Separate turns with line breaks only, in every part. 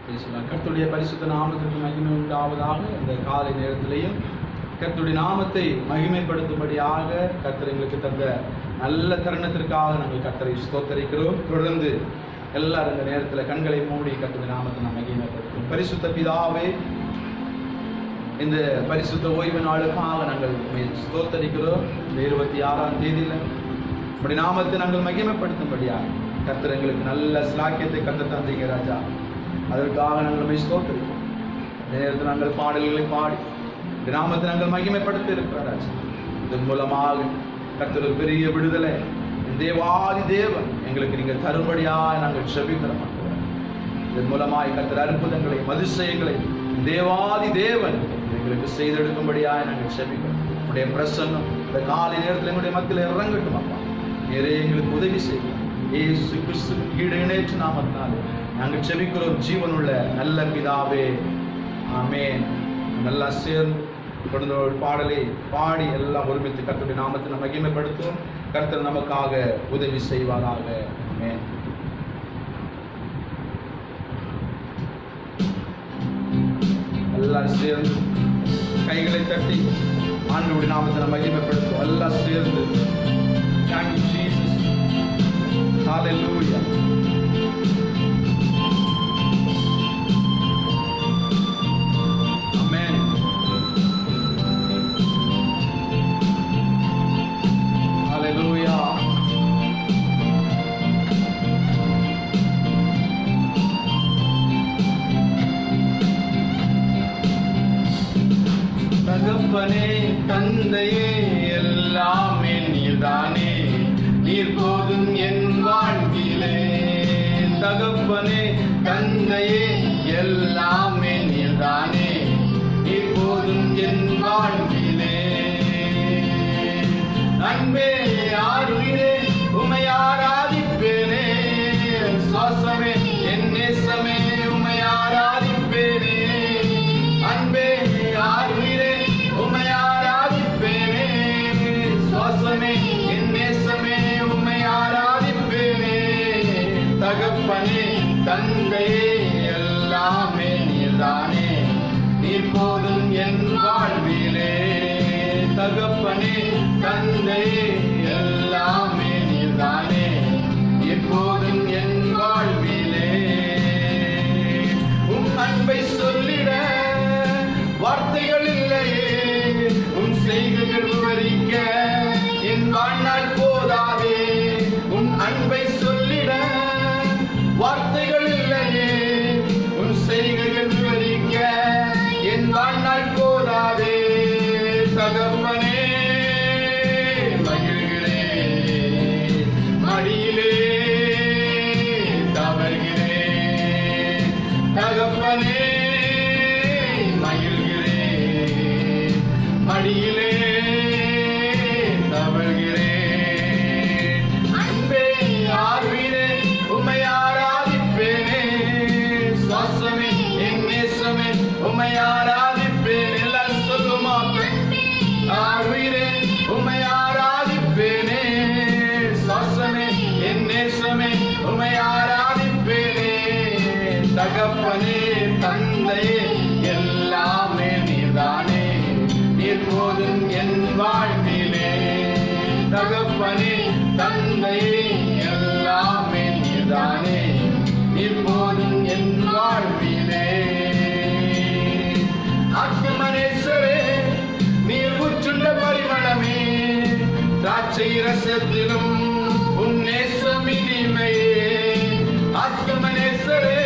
கர்த்தருடைய பரிசுத்த நாமத்திற்கு மகிமை உண்டாவதாக. இந்த காலை நேரத்திலேயும் கர்த்தருடைய நாமத்தை மகிமைப்படுத்தும்படியாக கர்த்தர் எங்களுக்கு தந்த நல்ல தருணத்திற்காக நாங்கள் கர்த்தரை ஸ்தோத்தரிக்கிறோம். தொடர்ந்து எல்லாரும் இந்த நேரத்தில் கண்களை மூடி கர்த்தருடைய நாமத்தை நாம் மகிமைப்படுத்தும். பரிசுத்த பிதாவே, இந்த பரிசுத்த ஓய்வு நாளுக்காக நாங்கள் ஸ்தோத்தரிக்கிறோம். இந்த 26ஆம் தேதியில் அப்படி நாமத்தை நாங்கள் மகிமைப்படுத்தும்படியாக கர்த்தர் எங்களுக்கு நல்ல ஸ்லாக்கியத்தை கத்த தந்தீங்க ராஜா. அதற்காக நாங்கள் ஸ்தோத்தரிக்கிறோம். நேரத்தில் நாங்கள் பாடல்களை பாடி இந்த நாமத்தை நாங்கள் மகிமைப்படுத்த இருக்கிறோம் ராஜா. இதன் மூலமாக கர்த்தர் பெரிய விடுதலை தேவாதி தேவன் எங்களுக்கு நீங்கள் தரும்படியாக நாங்கள் செபிக்கிறோம். இதன் மூலமாய் கர்த்தர் அற்புதங்களை அதிசயங்களை தேவாதி தேவன் எங்களுக்கு செய்தெடுக்கும்படியாக நாங்கள் செபிக்கிறோம். உடைய பிரசன்னம் இந்த காலை நேரத்தில் எங்களுடைய மத்தியில் இறங்கட்டும் அப்பா. நிறைய எங்களுக்கு உதவி செய்யும். இயேசு கிறிஸ்து ஈடு நாமத்தினாலே நாங்கள் செபிக்கிறோம் ஜீவனுள்ள நல்ல பிதாவே, ஆமென். நல்லா சேர்ந்து தொடர்ந்து ஒரு பாடலை பாடி எல்லாம் ஒருமித்து கர்த்தருடைய நாமத்தை நம்ம மகிமைப்படுத்தும். கர்த்தர் நமக்காக உதவி செய்வாராக. ஆமென். எல்லாம் சேர்ந்து கைகளை தட்டி ஆண்டவருடைய நாமத்தை நம்ம மகிமைப்படுத்தும். எல்லாம் சேர்ந்து Thank you, Jesus. Hallelujah. Amen. Hallelujah. தகப்பனே தந்தையே எல்லாமே நீர்தானே, நீர் போதும் என் வாழ்விலே. தகப்பனே தந்தையே எல்லாமே நீர்தானே, நீர் போதும் என் வாழ்விலே. அன்பே ஆறுயிரே உம்மை ஆராதிப்பேனே, சுவாசமே என் நேசமே உம்மை ஆராதிப்பேனே. அன்பே ஆறுயிரே உம்மை ஆராதிப்பேனே, சுவாசமே என் நேசமே உம்மை ஆராதிப்பேனே. தகப்பனே தந்தையே எல்லாமே நீர்தானே, நீர் போதும் என் வாழ்விலே. தகப்பனே தந்தையே எல்லாமே நீர்தானே, நீர் போதும் என் வாழ்விலே. உம் அன்பை சொல்லிட வார்த்தைகள் இல்லையே, உன் செய்கைகள் விவரிக்க என் வாழ்நாள் போதாதே. உன் அன்பை சொல்லிட வார்த்தைகள் இல்லையே, உன் செய்கைகள் விவரிக்க என் வாழ்நாள் போதாதே. தகப்பனே மகிழ்கிறேன், மடியிலே தவறுகிறேன். தகப்பனே மகிழ்கிறேன், மடியிலே தவழ்கிறேன். அன்பே ஆர்வீரே உம்மை ஆராதிப்பேனே, சுவாசமே என் நேசமே உம்மை ஆராதிப்பேன். எல்லாம் சொல்லுமா? ஆர்வீரே உம்மை ஆராதிப்பேனே, சுவாசமே என் நேசமே உம்மை ஆராதிப்பேனே. தகப்பனே தந்தையே எல்லாமே நீர்தானே, நீர் போதும் என் வாழ்விலே. தகப்பனே தந்தையே எல்லாமே நீர்தானே, நீர் போதும் என் வாழ்விலே. ஆத்மநேசரே நீர் உற்றுண்ட பரிமளமே, திராட்சை ரசத்திலும் உன் நேசம் இனிமையே. ஆத்மநேசரே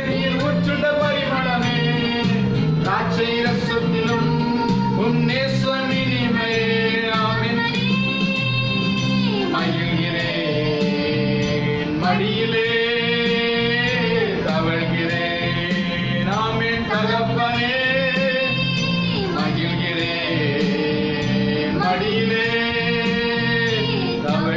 நீர் உற்றுண்ட பரிமளமே, திராட்சை ரசத்திலும் உன் நேசம் இனிமையே. ஆமென். மகிழ்கிறேன், மடியிலே தவழ்கிறேன். ஆமென். தகப்பனே மகிழ்கிறேன், மடியிலே தவழ்கிறேன்.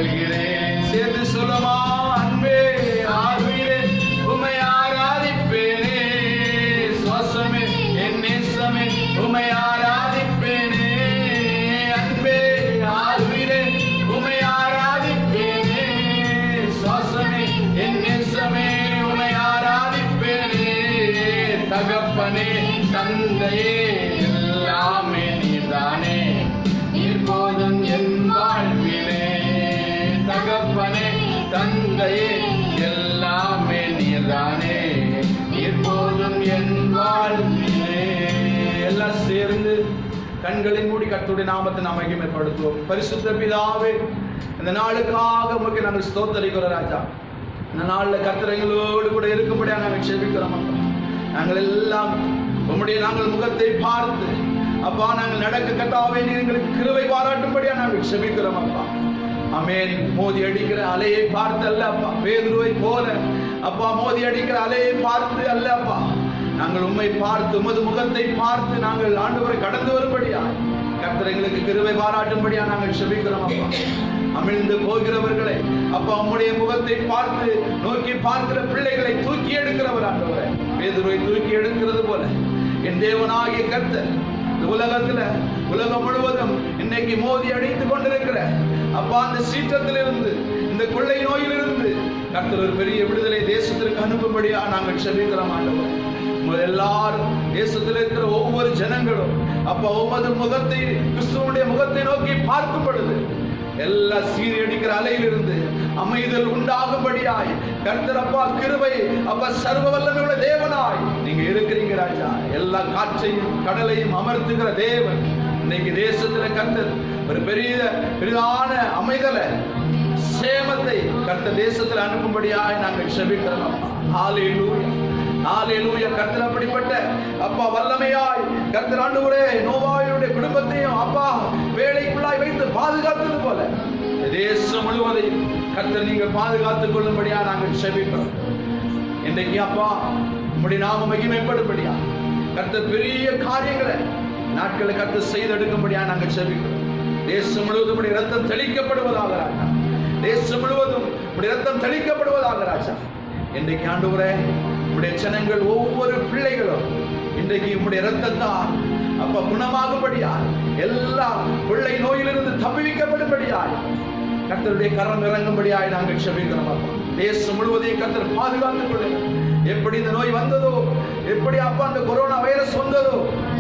தகப்பனே தந்தையே எல்லாமே நீர்தானே, நீர் போதும் என் வாழ்விலே. தகப்பனே தந்தையே எல்லாமே நீர்தானே, நீர் போதும் என் வாழ்விலே. எல்லாம் சேர்ந்து கண்களை மூடி கர்த்தருடைய நாமத்தை நாம் மகிமைப்படுத்துவோம். பரிசுத்த பிதாவே, இந்த நாளுக்காக உமக்கு நாங்கள் ஸ்தோத்திரிக்கிறோம் ராஜா. இந்த நாளில் கர்த்தர் எங்களோடு கூட இருக்கும்படியாக நாங்கள் செபிக்கிறோம். நாங்கள் எல்லாம் நாங்கள் முகத்தை பார்த்து அப்பா நாங்கள் நடக்க கர்த்தாவே நீர் எங்களுக்கு கிருபை பாராட்டும்படியா நாங்கள் செபிக்கிறோம் அப்பா. ஆமென். மோதி அடிக்கிற அலையை பார்த்து அல்ல அப்பா, பேதுருவை போல அப்பா மோதி அடிக்கிற அலையை பார்த்து அல்ல அப்பா, நாங்கள் உம்மை பார்த்து உமது முகத்தை பார்த்து நாங்கள் ஆண்டவரை கடந்து வரும்படியா கர்த்தர் எங்களுக்கு கிருபை பாராட்டும்படியா நாங்கள் செபிக்கிறோம் அப்பா. அமிழ்ந்து போகிறவர்களை அப்பா உம்முடைய முகத்தை பார்த்து நோக்கி பார்க்கிற பிள்ளைகளை தூக்கி எடுக்கிறவர் ஆண்டவரே, பேதுருவை தூக்கி எடுக்கிறது போல என் தேவனாகிய கர்த்தர் உலகத்துல உலகம் முழுவதும் இன்னைக்கு மோதி அடித்துக் கொண்டிருக்கிற அப்பா அந்த சீற்றத்திலிருந்து இந்த கொள்ளை நோயிலிருந்து கர்த்தர் ஒரு பெரிய விடுதலை தேசத்திற்கு அனுப்பும்படியா நாங்கள் செபிக்கிறோம் ஆண்டவரே. எல்லாரும் தேசத்தில் இருக்கிற ஒவ்வொரு ஜனங்களும் அப்பா உமது முகத்தை கிறிஸ்துவனுடைய முகத்தை நோக்கி பார்க்கும் பொழுது எல்லா சீரடிக்கிற அலையிலிருந்து அமைதல் உண்டாகும்படியாய் கர்த்தர் அப்பா கிருபை அப்பா சர்வ வல்லமையுள்ள தேவனாய் நீங்க இருக்கிறீங்க ராஜா. எல்லா காற்றையும் கடலையும் அமர்த்துகிற தேவன் இன்னைக்கு தேசத்துல கர்த்தர் ஒரு பெரிதான அமைதலை சேமத்தை கர்த்தர் தேசத்தில் அனுப்பும்படியாய் நாங்கள் செபிக்கிறோம். ஹல்லேலூயா ஹல்லேலூயா. கர்த்தர் அப்படிப்பட்ட அப்பா வல்லமையாய் கர்த்தர் ஆண்டவரே நோவாயுடைய குடும்பத்தையும் அப்பா வேலைக்குள்ளாய் வைத்து பாதுகாத்தது போல தேசம் முழுவதையும் கர்த்தர் நீங்கள் பாதுகாத்துக் கொள்ளும்படியா நாங்கள் செபிக்கிறோம். இன்றைக்கு அப்பா உம்முடைய நாம மகிமைப்படும்படியா கர்த்தர் பெரிய காரியங்களை நாட்களை கர்த்தர் செய்தெடுக்கும்படியா நாங்கள் செபிக்கிறோம். தேசம் முழுவதும் உம்முடைய ரத்தம் தெளிக்கப்படுவதாக ராஜா, தேசம் முழுவதும் உம்முடைய ரத்தம் தெளிக்கப்படுவதாக ராஜா. இன்றைக்கு ஆண்டவரே உம்முடைய ஜனங்கள் ஒவ்வொரு பிள்ளைகளும் இன்றைக்கு உம்முடைய ரத்தத்தால் அப்ப குணமாகும்படியாய் எல்லா கொள்ளை நோயிலிருந்து தப்புவிக்கப்படும்படியாய் கர்த்தருடைய கரம் இறங்கும்படியாய் நாங்கள் செபிக்கிறோம் அப்பா. தேசம் முழுவதையும் கர்த்தர் பாதுகாத்துக் கொள்ளுங்க. எப்படி இந்த நோய் வந்ததோ, எப்படி அப்பா அந்த கொரோனா வைரஸ் வந்ததோ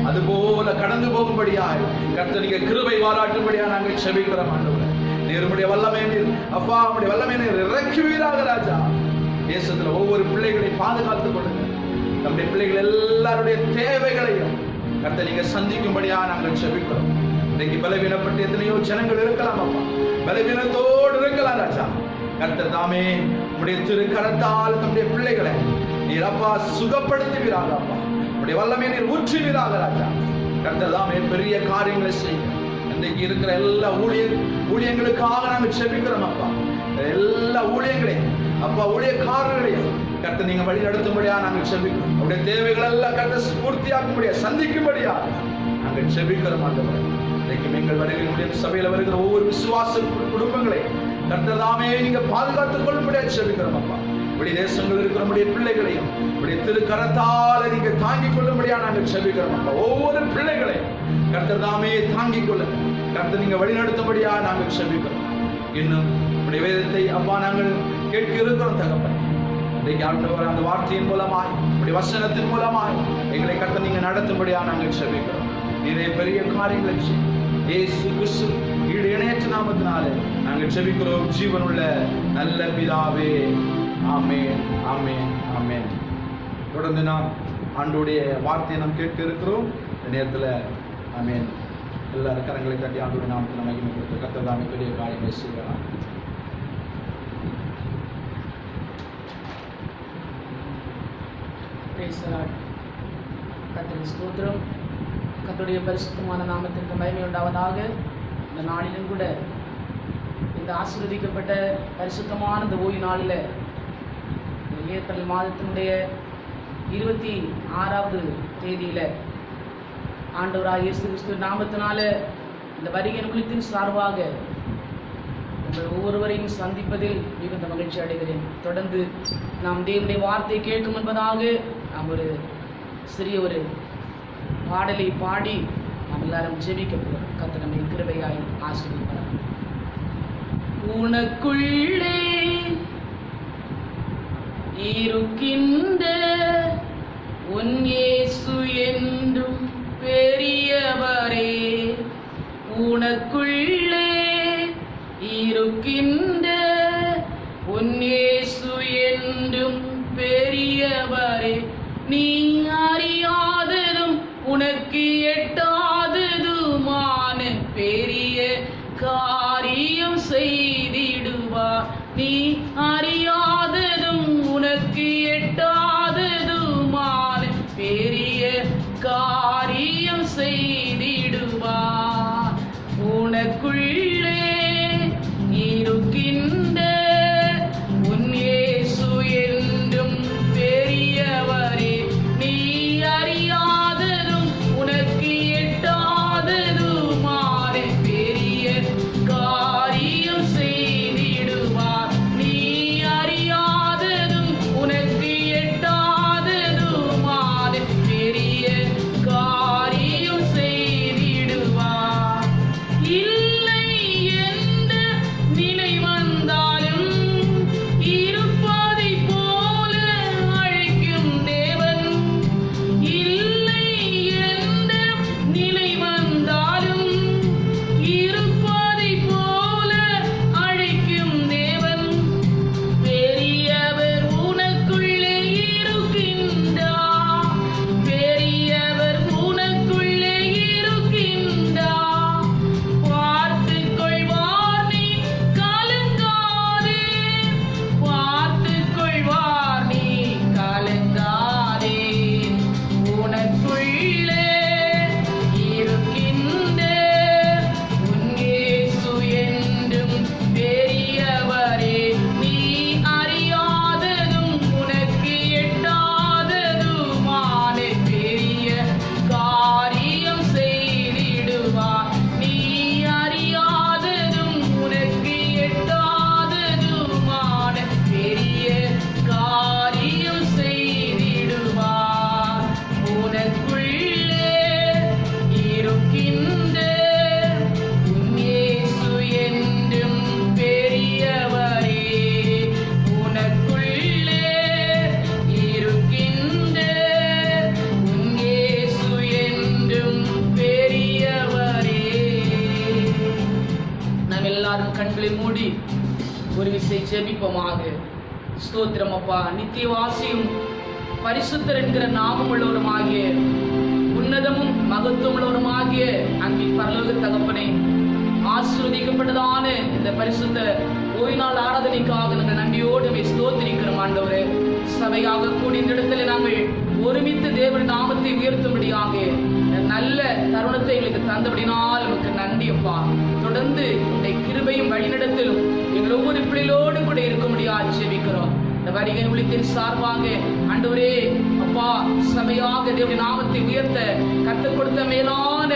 அது போல கடந்து போகும்படியாய் கர்த்தர் நீங்க கிருபை பாராட்டும்படியா நாங்கள் செபிக்கிறோம் ஆண்டவரே. நீருடைய வல்லமை நீர் அப்பா உம்முடைய வல்லமை நீர் இறக்குவீராக ராஜா. தேசத்துல ஒவ்வொரு பிள்ளைகளை பாதுகாத்துக் கொள்ளுங்க. நம்முடைய பிள்ளைகள் எல்லாருடைய தேவைகளையும் கர்த்தர் நீங்க சந்திக்கும்படியா நாங்கள் செபிக்கிறோம். இன்னைக்கு பலவீனப்பட்டு எத்தனையோ ஜனங்கள் இருக்கலாம் அப்பா, பலவீனத்தோடு இருக்கலாம் ராஜா. கர்த்தர் தாமே உடைய திரு கரத்தால் நம்முடைய பிள்ளைகளை நீர் அப்பா சுகப்படுத்துவீராக அப்பா, உடைய வல்லமை நீர் ஊற்றுவீராக ராஜா. கர்த்தர் தாமே பெரிய காரியங்களை செய்யும். இன்னைக்கு இருக்கிற எல்லா ஊழியங்களுக்காக நாங்கள் செபிக்கிறோம் அப்பா. எல்லா ஊழியங்களையும் அப்பா ஊழியக்காரர்களையும் கர்த்தர் நீங்க வழி நடத்தும்படியா நாங்கள் செபிக்கிறோம். அவருடைய தேவைகள் எல்லாம் கர்த்தர் பூர்த்தியாக்கும்படியா சந்திக்கும்படியா நாங்கள் செபிக்கிறோம் ஆண்டவரே. இன்னைக்கு எங்கள் வழியில் சபையில் வருகிற ஒவ்வொரு விசுவாச குடும்பங்களை கர்த்தர் தாமே நீங்க பாதுகாத்துக் கொள்ளும்படியா செபிக்கிறோம் அப்பா. இப்படி தேசங்கள் இருக்கிற நம்முடைய பிள்ளைகளையும் இப்படி திரு கரத்தால நீங்க தாங்கிக் கொள்ளும்படியா நாங்கள் செபிக்கிறோம் அப்பா. ஒவ்வொரு பிள்ளைகளையும் கர்த்தர் தாமே தாங்கிக் கொள்ள கர்த்தர் நீங்க வழி நடத்தும்படியா நாங்கள் செபிக்கிறோம். இன்னும் உடைய வேதத்தை அப்பா நாங்கள் கேட்க இருக்கிறோம் தகப்பனே. இன்றைக்கு ஆண்டவர் அந்த வார்த்தையின் மூலமாய் உடைய வசனத்தின் மூலமாய் எங்களை கர்த்தர் நீங்க நடத்தும்படியா நாங்கள் செபிக்கிறோம். நிறைய பெரிய காரியங்களை இயேசு கிறிஸ்து ஈடு இணையற்ற நாமத்தினாலே நாங்கள் செபிக்கிறோம் ஜீவனுள்ள நல்ல பிதாவே. ஆமென் ஆமென் ஆமென். தொடர்ந்து நாம் ஆண்டவருடைய வார்த்தையை நாம் கேட்க இருக்கிறோம். இந்த நேரத்தில் ஆமென் எல்லாரும் கரங்களை தட்டி ஆண்டவருடைய நாமத்தில் மகிமைப்படுத்த கர்த்தர் தாமே பெரிய காரியங்களை செய்யலாம்.
கர்த்தருக்கு ஸ்தோத்திரம். கர்த்தருடைய பரிசுத்தமான நாமத்திற்கு மகிமை உண்டாவதாக. இந்த நாளிலும் கூட இந்த ஆசீர்வதிக்கப்பட்ட பரிசுத்தமான இந்த ஓய்வு நாளில் ஏப்ரல் மாதத்தினுடைய 26வது தேதியில் ஆண்டவராகிய இயேசு கிறிஸ்து நாமத்தினால இந்த வருகை ஊழியத்தின் சார்பாக உங்கள் ஒவ்வொருவரையும் சந்திப்பதில் மிகுந்த மகிழ்ச்சி அடைகிறேன். தொடர்ந்து நாம் தேவனுடைய வார்த்தையை கேட்கும் என்பதாக நாம் ஒரு சிறிய ஒரு பாடலை பாடி நாம் எல்லாரும் ஜெபிக்க போகிறோம். கர்த்தர் நம்மை கிருபையாய் ஆசீர்வதிப்பார். உனக்குள்ளே இருக்கின்ற உன் பெரியவரே, நீ அறியாததும் உனக்கு எட்டாததுமான பெரிய காரியம் செய்திடுவார். நீ அறியாததும் உனக்கு எட்டாததுமான பெரிய காரியம் செய்திடுவார். உனக்குள்ளே இருக்கின்ற உன் இயேசு என்றும் பெரியவரே, நீ அறியாததும் உனக்கு எட்டாததுமான பெரிய காரியம் செய்திடுவார். நீ அறியாததும் உனக்கு எட்டாததுமான பெரிய காரியம் செய்திடுவார். இல்லை என்ற நிலை வந்தாலும் இருப்பதைப் போல அழைக்கும் தேவன். இல்லை என்ற நிலை வந்தாலும் இருப்பதைப் போல அழைக்கும் தேவன். பெரியவர் உனக்குள்ளே இருக்கின்றார். பெரியவர் உனக்குள்ளே இருக்கின்றார். பார்த்துக் கொள்வார், நீ கலங்காதே. பார்த்துக் கொள்வார், நீ கலங்காதே. உனக்குள்ளே இருக்கின்ற உன் இயேசு என்றும் பெரியவரே, நீ அறியாததும் உனக்கு எட்டாததுமான பெரிய காரியம் செய்திடுவார். நீ அறியாததும் உனக்கு எட்டாததுமான பெரிய காரியம் செய்திடுவார். உனக்குள்ளே இருக்கின்ற உன் இயேசு என்றும் பெரியவரே, உனக்குள்ளே இருக்கின்ற உன் இயேசு என்றும் பெரியவரே. நாம் எல்லாரும் கண்களை மூடி ஒரு விசை ஜெபிப்போமாக. ஸ்தோத்திரம் அப்பா, நித்தியவாசியும் பரிசுத்தர் என்கிற நாமம் உள்ளவருமாகிய உன்னதமும் மகத்துவம் உள்ளவருமாகிய அன்பின் பரலோக தகப்பனே, ஆசீர்வதிக்கப்பட்டதான இந்த பரிசுத்த ஓய்நாள் ஆராதனைக்காக நாங்கள் நன்றியோடு ஸ்தோத்திரிக்கிறோம் ஆண்டவரே. சபையாக கூடிய இந்த இடத்துல நாங்கள் ஒருமித்து தேவன் நாமத்தை உயர்த்தும்படியாக நல்ல தருணத்தை எங்களுக்கு தந்தபடினால் நமக்கு நன்றி அப்பா. தொடர்ந்து உடைய கிருபையும் வழிநடத்தலும் எங்கள் ஒவ்வொரு பிள்ளைகளோடு கூட இருக்கும்படியாக ஜெபிக்கிறோம். இந்த வருகை உள்ளத்தின் சார்பாக ஆண்டவரே அப்பா, சபையாக தேவனுடைய நாமத்தை உயர்த்த கற்றுக் கொடுத்த மேலான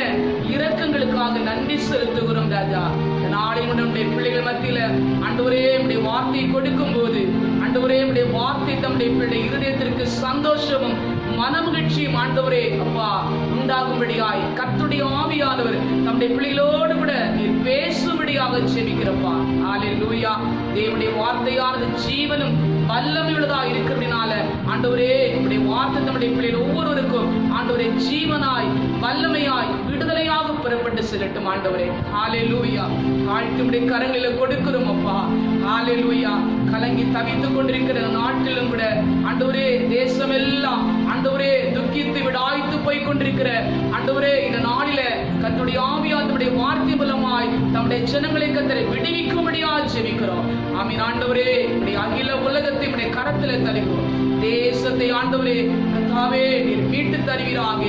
இரக்கங்களுக்காக நன்றி செலுத்துகிறோம் ராஜா. இந்த நாளை நம்முடைய பிள்ளைகள் மத்தியில ஆண்டவரே நம்முடைய வார்த்தையை கொடுக்கும் போது ஆண்டவரே நம்முடைய வார்த்தை தம்முடைய பிள்ளை இருதயத்திற்கு சந்தோஷமும் மனமகிழ்ச்சியும் ஆண்டவரே அப்பா உண்டாகும்படியாய் கர்த்தருடைய ஆவியானவர் நம்முடைய பிள்ளைகளோடு கூட நீர் பேசும்படியாக ஜெபிக்கிறப்பா. ஹல்லேலூயா. தேவனுடைய வார்த்தையானது ஜீவனும் வல்லமையுள்ளதாக இருக்கிறதுனால ஆண்டவரே நம்முடைய வார்த்தை நம்முடைய பிள்ளைகள் ஒவ்வொருவருக்கும் ஆண்டவரே ஜீவனாய் வல்லமையாய் விடுதலையாக புறப்பட்டு செல்லட்டும் ஆண்டவரே. ஹல்லேலூயா. தாழ்த்துடைய கரங்களில் கொடுக்கிறோம் அப்பா. ஹல்லேலூயா. கலங்கி தவித்துக் கொண்டிருக்கிற நாட்டிலும் கூட ஆண்டவரே தேசமெல்லாம் ஆண்டவரே துக்கித்து விடாய்த்து போய் கொண்டிருக்கிற ஆண்டவரே இந்த நாளில கர்த்தருடைய ஆவியானவர் நம்முடைய வார்த்தை மூலமாய் நம்முடைய ஜனங்களை கர்த்தரை விடுவிக்கும்படியாக ஜெபிக்கிறோம். ஆமென் ஆண்டவரே. நம்முடைய அகில உலகத்தை நம்முடைய கரத்திலே தருகிறோம். தேசத்தை ஆண்டவரே கர்த்தாவே நீர் மீட்டு தருவீராக.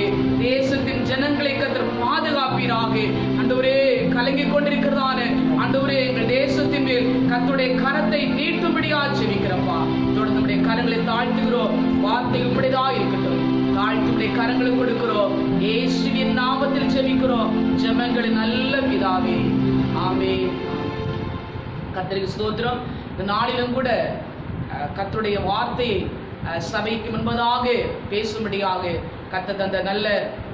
தேசத்தின் ஜனங்களை கர்த்தர் பாதுகாப்பீராக. ஆண்டவரே கலங்கி கொண்டிருக்கிறதான ஆண்டவரே எங்கள் தேசத்தின் மேல் கர்த்தருடைய கரத்தை நீட்டும்படியாக ஜெபிக்கிறப்பா. தொடர்ந்து நம்முடைய கரங்களை தாழ்த்துகிறோம். வார்த்தை உம்முடையதாக இருக்கட்டும். தாழ்த்துடைய கரங்களை கொடுக்கிறோம். இயேசுவின் நாமத்தில் ஜெபிக்கிறோம் ஜெபங்களின் நல்ல பிதாவே. ஆமென். கர்த்தருக்கு ஸ்தோத்திரம். இந்த நாளிலும் கூட கர்த்தருடைய வார்த்தையை சபைக்கு முன்பதாக பேசும்படியாக கர்த்தர் தந்த நல்ல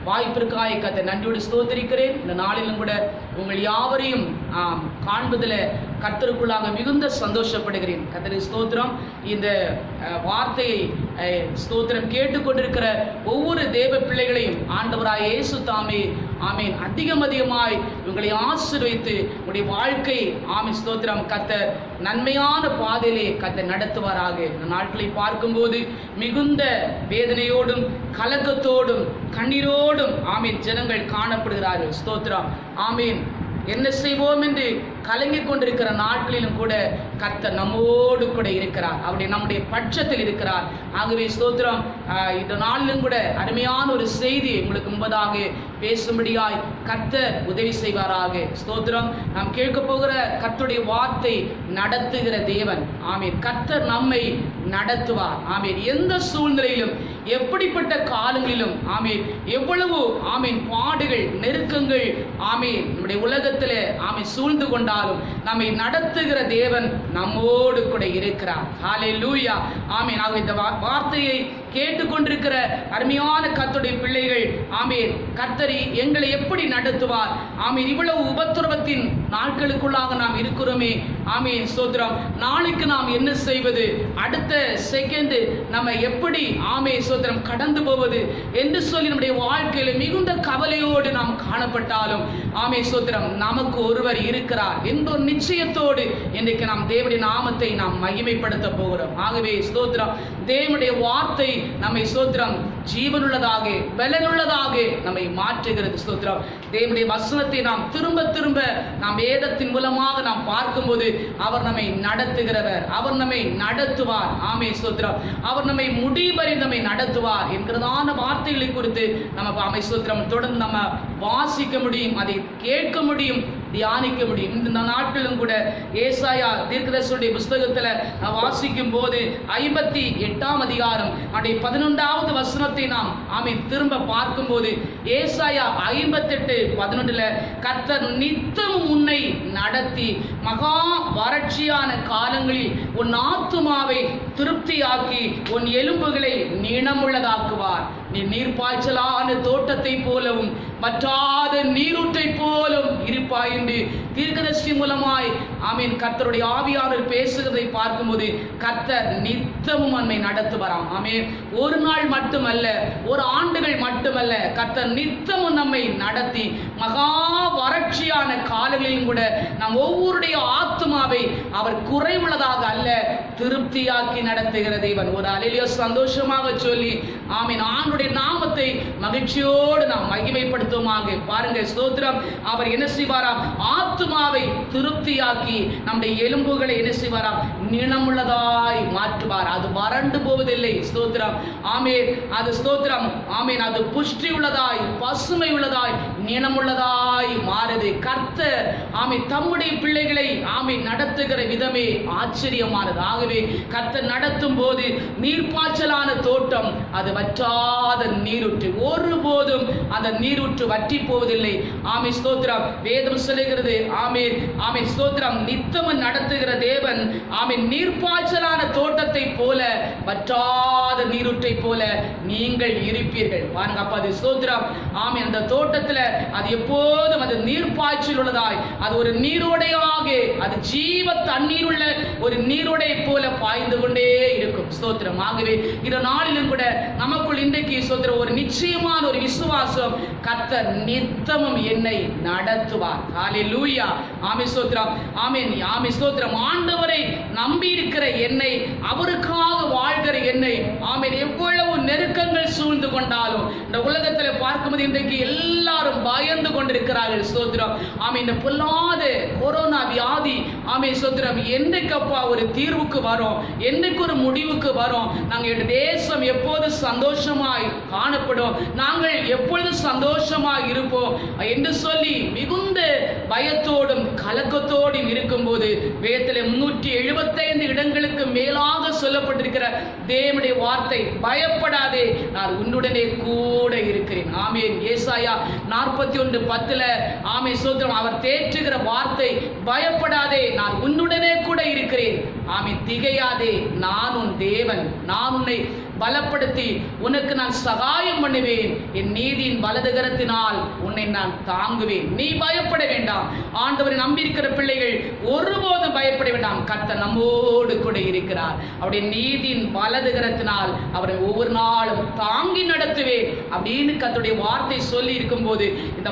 வாய்ப்பிற்காக கர்த்தர் நன்றியோடு ஸ்தோத்திரிக்கிறேன். இந்த நாளிலும் கூட உங்கள் யாவரையும் காண்பதில் கர்த்தருக்குள்ளாக மிகுந்த சந்தோஷப்படுகிறேன். கர்த்தருக்கு ஸ்தோத்திரம். இந்த வார்த்தையை ஸ்தோத்திரம் கேட்டுக்கொண்டிருக்கிற ஒவ்வொரு தேவ பிள்ளைகளையும் ஆண்டவராய் இயேசு தாமே ஆமீன் அதிகமாய் உங்களை ஆசீர்வதித்து உங்களுடைய வாழ்க்கை ஆமீன் ஸ்தோத்திரம் கர்த்தர் நன்மையான பாதையிலே கர்த்தர் நடத்துவாராக. இந்த நாட்களை பார்க்கும்போது மிகுந்த வேதனையோடும் கலக்கத்தோடும் கண்ணீரோடும் ஆமீன் ஜனங்கள் காணப்படுகிறார்கள். ஸ்தோத்திரம் ஆமீன். என்ன செய்வோம் என்று கலங்கிக் கொண்டிருக்கிற நாட்களிலும் கூட கர்த்தர் நம்மோடு கூட இருக்கிறார். அவருடைய நம்முடைய பட்சத்தில் இருக்கிறார். ஆகவே ஸ்தோத்திரம் இந்த நாளிலும் கூட அருமையான ஒரு செய்தி உங்களுக்கு முன்பதாக பேசும்படியாய் கர்த்தர் உதவி செய்வாராக. ஸ்தோத்திரம். நாம் கேட்க போகிற கர்த்தருடைய வார்த்தை நடத்துகிற தேவன். ஆமீன். கர்த்தர் நம்மை நடத்துவார். ஆமீன். எந்த சூழ்நிலையிலும் எப்படிப்பட்ட காலங்களிலும் ஆமீன் எவ்வளவு ஆமீன் பாடுகள் நெருக்கங்கள் ஆமீன் நம்முடைய உலகத்தில் ஆமீன் சூழ்ந்து கொண்டாலும் நம்மை நடத்துகிற தேவன் நம்மோடு கூட இருக்கிறார். ஹல்லேலூயா. ஆமீன். ஆகவே இந்த வார்த்தையை கேட்டுக்கொண்டிருக்கிற அருமையான கர்த்தருடைய பிள்ளைகள் ஆமீன் கர்த்தர் எங்களை எப்படி நடத்துவார்? ஆமீன். இவ்வளவு உபத்திரவத்தின் நாட்களுக்குள்ளாக நாம் இருக்கிறோமே. ஆமீன் ஸ்தோத்திரம். நாளைக்கு நாம் என்ன செய்வது? அடுத்த செகண்ட் நம்ம எப்படி ஆமீன் ஸ்தோத்திரம் கடந்து போவது என்று சொல்லி நம்முடைய வாழ்க்கையில மிகுந்த கவலையோடு நாம் காணப்பட்டாலும் ஆமீன் ஸ்தோத்திரம் நமக்கு ஒருவர் இருக்கிறார் என்ற ஒரு நிச்சயத்தோடு இன்றைக்கு நாம் தேவனுடைய நாமத்தை நாம் மகிமைப்படுத்த போகிறோம். ஆகவே ஸ்தோத்திரம் தேவனுடைய வார்த்தை நம்மை ஸ்தோத்திரம் ஜீவனுள்ளதாக பலனுள்ளதாக நம்மை மாற்றுகிறது. ஸ்தோத்திரம். தேவனுடைய வசனத்தை நாம் திரும்ப திரும்ப நாம் வேதத்தின் மூலமாக நாம் பார்க்கும்போது அவர் நம்மை நடத்துகிறவர், அவர் நம்மை நடத்துவார். ஆமே ஸ்தோத்திரம். அவர் நம்மை முடிவரை நம்மை நடத்துவார் என்கிறதான வார்த்தைகளை குறித்து நம்ம ஆமே ஸ்தோத்திரம் தொடர்ந்து நம்ம வாசிக்க முடியும், அதை கேட்க முடியும், தியானிக்க முடியும். இந்த நாட்களும் கூட ஏசாயா தீர்க்கதரிசியுடைய புஸ்தகத்தில் வாசிக்கும் போது 58ஆம் அதிகாரம் 11வது வசனத்தை நாம் ஆமீன் திரும்ப பார்க்கும்போது ஏசாயா 58:11 கர்த்தர் நித்தமும் உன்னை நடத்தி மகா வறட்சியான காலங்களில் உன் ஆத்துமாவை திருப்தியாக்கி உன் எலும்புகளை நீளமுள்ளதாக்குவார். நீ நீர்ப்பாய்ச்சலான தோட்டத்தை போலவும் வற்றாத நீரூற்றை போலும் இருப்பாய் என்று தீர்க்கதரிசி மூலமாய் ஆமீன் கர்த்தருடைய ஆவியானவர் பேசுகிறதை பார்க்கும்போது கர்த்தர் நித்தமும் நம்மை நடத்துவாராம். ஆமீன். ஒரு நாள் மட்டுமல்ல, ஒரு ஆண்டுகள் மட்டுமல்ல, கர்த்தர் நித்தமும் நம்மை நடத்தி மகா வறட்சியான காலங்களிலும் கூட நாம் ஒவ்வொருடைய ஆத்துமாவை அவர் குறைவுள்ளதாக அல்ல திருப்தியாக்கி நடத்துகிற தேவன். ஒரு அல்லேலூயா சந்தோஷமாக சொல்லி ஆமீன் ஆண்டுடைய நாமத்தை மகிழ்ச்சியோடு நாம் மகிமைப்படுத்துவோமாக. பாருங்க ஸ்தோத்திரம். அவர் என்ன செய்வாராம்? ஆத்துமாவை திருப்தியாக்கி நம்முடைய எலும்புகளை என்ன செய்வாராம்? நிணமுள்ளதாய் மாற்றுவார். அது வறண்டு போவதில்லை. ஸ்தோத்திரம். ஆமீன். அது ஸ்தோத்திரம். ஆமீன். அது புஷ்டி உள்ளதாய் பசுமை உள்ளதாய் நிணமுள்ளதாய் மாறுது. கர்த்தர் ஆமீன் தம்முடைய பிள்ளைகளை ஆமீன் நடத்துகிற விதமே ஆச்சரியமானது. ஆகவே கர்த்தர் நடத்தும் போது நீர்ப்பாய்ச்சலான தோட்டம் அது வற்றாத நீரூற்று, ஒருபோதும் அந்த நீரூற்று வற்றி போவதில்லை. ஆமீன் ஸ்தோத்திரம். வேதம் சொல்லுகிறது ஆமீன் ஆமீன் ஸ்தோத்திரம் நித்தமும் நடத்துகிற தேவன் ஆமீன் நீர்ப்பாய்ச்சலான தோட்டத்தை போல வற்றாத நீரூற்றை போல நீங்கள் இருப்பீர்கள். பாருங்க அப்ப அது ஸ்தோத்திரம். ஆமீன். அந்த தோட்டத்துல அது எப்போதும் அது நீர்ப்பாய்ச்சல் உள்ளதாய் அது ஒரு நீரோடையாக அது ஜீவ தண்ணீர் உள்ள ஒரு நீரோடை போல பாய்ந்து கொண்டே இருக்கும். ஸ்தோத்திரம். ஆகவே இந்த நாளிலும் கூட நமக்குள் இன்றைக்கு ஸ்தோத்திரம் ஒரு நிச்சயமான ஒரு விசுவாசம் கர்த்தர் நித்தமும் என்னை நடத்துவார். ஹல்லேலூயா. ஆமென் ஸ்தோத்திரம். ஆமென். ஆமென் ஸ்தோத்திரம். ஆண்டவரை நம்பி இருக்கிற என்னை, அவருக்காக வாழ்கிற என்னை ஆமென் எவ்வளவு நெருக்கங்கள் சூழ்ந்து கொண்டாலும் இந்த உலகத்தில் பார்க்கும்போது இன்றைக்கு எல்லாரும் பயந்து கொண்டிருக்கிறார்கள். ஸ்தோத்திரம். ஆமென். இந்த பொல்லாத கொரோனா வியாதி ஆமென் ஸ்தோத்திரம் என்னைக்கப்பா ஒரு தீர்வுக்கு வரும், என்னைக்கு ஒரு முடிவுக்கு வரும், நாங்கள் தேசம் எப்போது சந்தோஷமாய் காணப்படும், நாங்கள் எப்பொழுது சந்தோஷமாய் இருப்போம் என்று சொல்லி மிகுந்த பயத்தோடும் கலக்கத்தோடும் இருக்கும்போது வேதத்தில் 375 இடங்களுக்கு மேலாக சொல்லப்பட்டிருக்கிற தேவனுடைய வார்த்தை பயப்படாதே நான் உன்னுடனே கூட இருக்கிறேன். ஆமென். ஏசாயா 41:10 ஆமென் ஸ்தோத்திரம் அவர் தேற்றுகிற வார்த்தை பயப்படாதே நான் உன்னுடனே கூட இருக்கிறேன். ஆமென். திகையாதே நான் உன் தேவன், நான் உன்னை பலப்படுத்தி உனக்கு நான் சகாயம் பண்ணுவேன். என் நீதியின் வலதுகரத்தினால் உன்னை நான் தாங்குவேன். நீ பயப்பட வேண்டாம். ஆண்டவரை நம்பியிருக்கிற பிள்ளைகள் ஒருபோதும் பயப்பட வேண்டாம். கர்த்தர் நம்மோடு கூட இருக்கிறார். அவருடைய நீதியின் வலதுகரத்தினால் அவரை ஒவ்வொரு நாளும் தாங்கி நடத்துவேன் அப்படின்னு கர்த்தருடைய வார்த்தை சொல்லி இருக்கும் போது, இந்த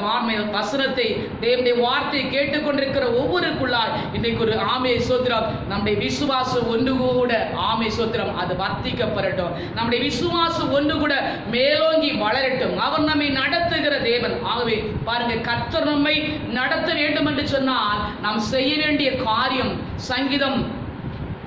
வசனத்தை தேவனுடைய வார்த்தையை கேட்டுக்கொண்டிருக்கிற ஒவ்வொருக்குள்ளாய் இன்றைக்கு ஒரு ஆமே சோத்திரம், நம்முடைய விசுவாசம் ஒன்று கூட ஆமே சோத்திரம் அது வர்த்திக்கப்படட்டும். நம்முடைய விசுவாசம் ஒன்று கூட மேலோங்கி வளரட்டும். அவர் நம்மை நடத்துகிற தேவன். ஆகவே பாருங்க, கர்த்தர் நம்மை நடத்த வேண்டும் என்று சொன்னால் நாம் செய்ய வேண்டிய காரியம் சங்கீதம்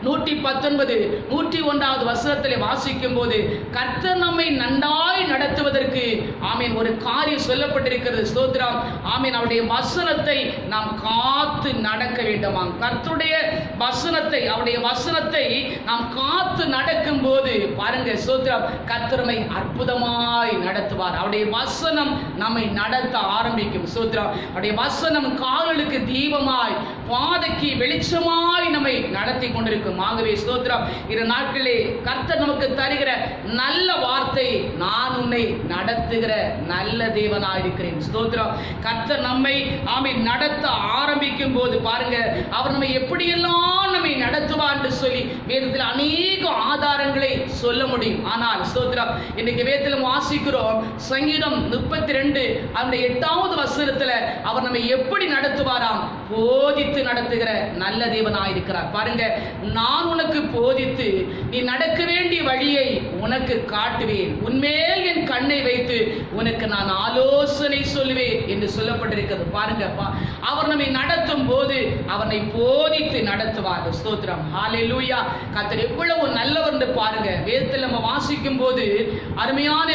119 101வது வசனத்திலே வாசிக்கும் போது, கர்த்தர் நம்மை நன்றாய் நடத்துவதற்கு ஆமீன் ஒரு காரியம் சொல்லப்பட்டிருக்கிறது. ஸ்தோத்திரம். ஆமீன். அவருடைய வசனத்தை நாம் காத்து நடக்க வேண்டுமாம். கர்த்தருடைய வசனத்தை, அவருடைய வசனத்தை நாம் காத்து நடக்கும் போது பாருங்க ஸ்தோத்திரம், கர்த்தர் நம்மை அற்புதமாய் நடத்துவார். அவருடைய வசனம் நம்மை நடத்த ஆரம்பிக்கும். ஸ்தோத்திரம். அவருடைய வசனம் கால்களுக்கு தீபமாய் பாதைக்கு வெளிச்சமாய் நம்மை நடத்தி கொண்டிருக்கும். ஆகவே ஸ்தோத்திரம், இரு நாட்களே கர்த்தர் நமக்கு தருகிற நல்ல வார்த்தை, நான் உன்னை நடத்துகிற நல்ல தேவனாயிருக்கிறேன். ஸ்தோத்திரம். கர்த்தர் நம்மை நடத்த ஆரம்பிக்கும் போது பாருங்க, அவர் நம்மை எப்படியெல்லாம் நம்மை நடத்துவார் என்று சொல்லி வேதத்தில் அநேக ஆதாரங்களை சொல்ல முடியும். ஆனால் ஸ்தோத்திரம், இன்னைக்கு வேதத்தில் வாசிக்கிறோம் சங்கீதம் 32 அந்த 8வது வசனத்தில் அவர் நம்மை எப்படி நடத்துவாராம்? போதித்து நடத்துகிற நல்ல தேவனாயிருக்கிறார். பாருங்க, நான் உனக்கு போதித்து நீ நடக்க வேண்டிய வழியை உனக்கு காட்டுவேன், உன்மேல் என் கண்ணை வைத்து உனக்கு நான் ஆலோசனை சொல்லுவேன் என்று சொல்லப்பட்டிருக்கிறது. பாருங்க, அவர் நம்மை நடத்தும் போது அவனை போதித்து நடத்துவார். ஸ்தோத்திரம். ஹல்லேலூயா. கர்த்தர் எவ்வளவு நல்லவர் என்று பாருங்க. வேதத்தில் நம்ம வாசிக்கும் போது அருமையான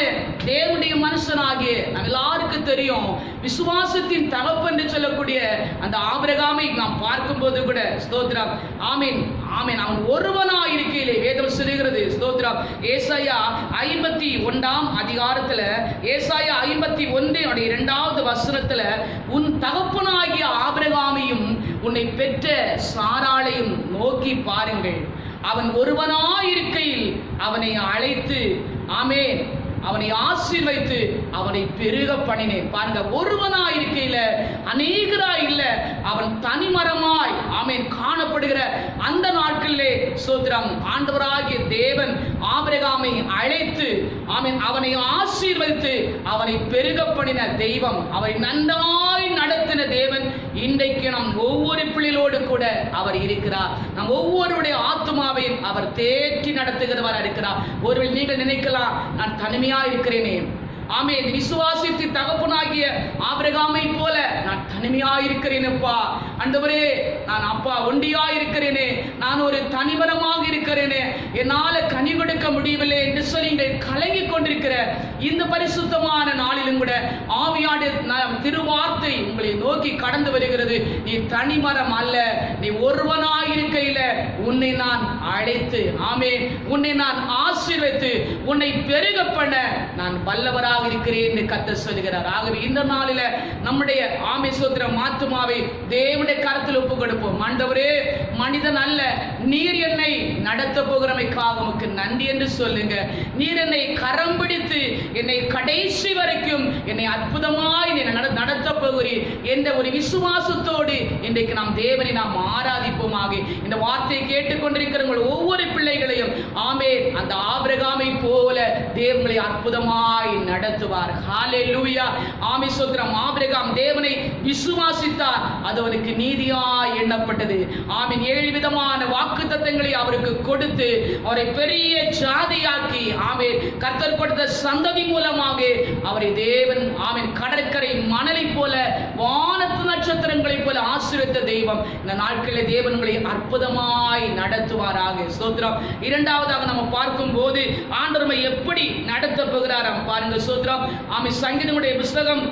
தேவனுடைய மனுஷனாகிய நம்ம எல்லாருக்கும் தெரியும், விசுவாசத்தின் தகப்பன் என்று சொல்லக்கூடிய அந்த ஆபிரகாமை நாம் பார்க்கும் போது கூட ஸ்தோத்திரம், ஆமீன் ஆமீன், அவன் ஒருவனாய் இருக்கையிலே வேதம் சொல்லுகிறது. ஸ்தோத்திரம். ஏசாயா 51ஆம் அதிகாரத்துல, ஏசாயா 51 2வது வசனத்துல, உன் தகப்பனாகிய ஆபிரகாமையும் உன்னை பெற்ற சாராளையும் நோக்கி பாருங்கள், அவன் ஒருவனாய் இருக்கையில் அவனை அழைத்து ஆமேன் அவனை ஆசீர்வதித்து அவனை பெருக பண்ணினேன். பாருங்க, ஒருவனாய் இருக்கையில அநேகராய் இல்ல, அவன் தனிமரமாய் ஆமேன் காணப்படுகிற அந்த நாட்களிலே ஸ்தோத்திரம், ஆண்டவராகிய தேவன் ஆபிரகாமை அழைத்து ஆமேன் அவனை ஆசீர்வதித்து அவனை பெருக பண்ணின தெய்வம், அவரை நன்றாய் நடத்தின தேவன் இன்றைக்கு நம் ஒவ்வொரு பிள்ளைகளோடு கூட அவர் இருக்கிறார். நம் ஒவ்வொருடைய ஆத்துமாவையும் அவர் தேற்றி நடத்துகிறவர் இருக்கிறார். ஒருவேளை நீங்கள் நினைக்கலாம், நான் தனிமையா இருக்கிறேனே, ஆமென், விசுவாசித்து தகப்பனாகிய ஆபிரகாமை போல நான் தனிமையா இருக்கிறேனப்பா, ஆண்டவரே நான் அப்பா ஒண்டியா இருக்கிறேனே, நான் ஒரு தனிமரமாக இருக்கிறேனே, என்னால கனி கொடுக்க முடியவில்லை என்று சொல்லி நீங்கள் கலங்கி கொண்டிருக்கிற இந்த பரிசுத்தமான நாளிலும் கூட ஆவியானவர் திருவார்த்தை உங்களை நோக்கி கடந்து வருகிறது. நீ தனிமரம் அல்ல, நீ ஒருவனாய் இருக்கையில உன்னை நான் அழைத்து ஆமென் உன்னை நான் ஆசீர்வதித்து உன்னை பெருக பண்ண நான் வல்லவராக இருக்கிறேன் என்று கர்த்தர் சொல்கிறார். ஆகவே இந்த நாளில நம்முடைய ஆமேஸ்வத்திரம் ஆத்துமாவை தேவனுடைய கரத்தில் ஒப்பு கொடுப்போம். ஆண்டவரே, மனிதன் அல்ல, நீர் என்னை நடத்த போகிறமைக்காக உமக்கு நன்றி என்று சொல்லுங்க. நீர் என்னை கரம் பிடித்து என்னை கடைசி வரைக்கும் என்னை அற்புதமாய் நடத்த போகிறீர் என்ற ஒரு விசுவாசத்தோடு இன்றைக்கு நாம் தேவனை நாம் ஆராதிப்போமாக. இந்த வார்த்தையை கேட்டுக்கொண்டிருக்கிற ஒவ்வொரு பிள்ளைகளையும் ஆமென் அந்த ஆபிரகாமை போல தேவனை அற்புதமாய் நடத்துவார். ஹல்லேலூயா. ஆமென். ஸ்தோத்திரம். ஆபிரகாம் தேவனை விசுவாசித்தார், அது அவருக்கு நீதியாய் எண்ணப்பட்டது. ஆமென். 7 விதமான வாக்குத்தத்தங்களை அவருக்கு கொடுத்து அவரை பெரிய ஜாதியாக்கி ஆமென் கர்த்தர் கொடுத்த சந்ததி மூலமாக அவரை தேவன் ஆமென் கடற்கரை மணலை போல வானத்து நட்சத்திரங்களை போல ஆசீர்வதித்த தெய்வம் இந்த நாட்களில் தேவன் உங்களை அற்புதமாய் நடத்துவாராக. ஸ்தோத்திரம். இரண்டாவதாக நம்ம பார்க்கும் போது ஆண்டவர் எப்படி நடத்த போகிறாராம் பாருங்க. ஸ்தோத்திரம். ஆமென். சங்கீதங்களுடைய புத்தகம்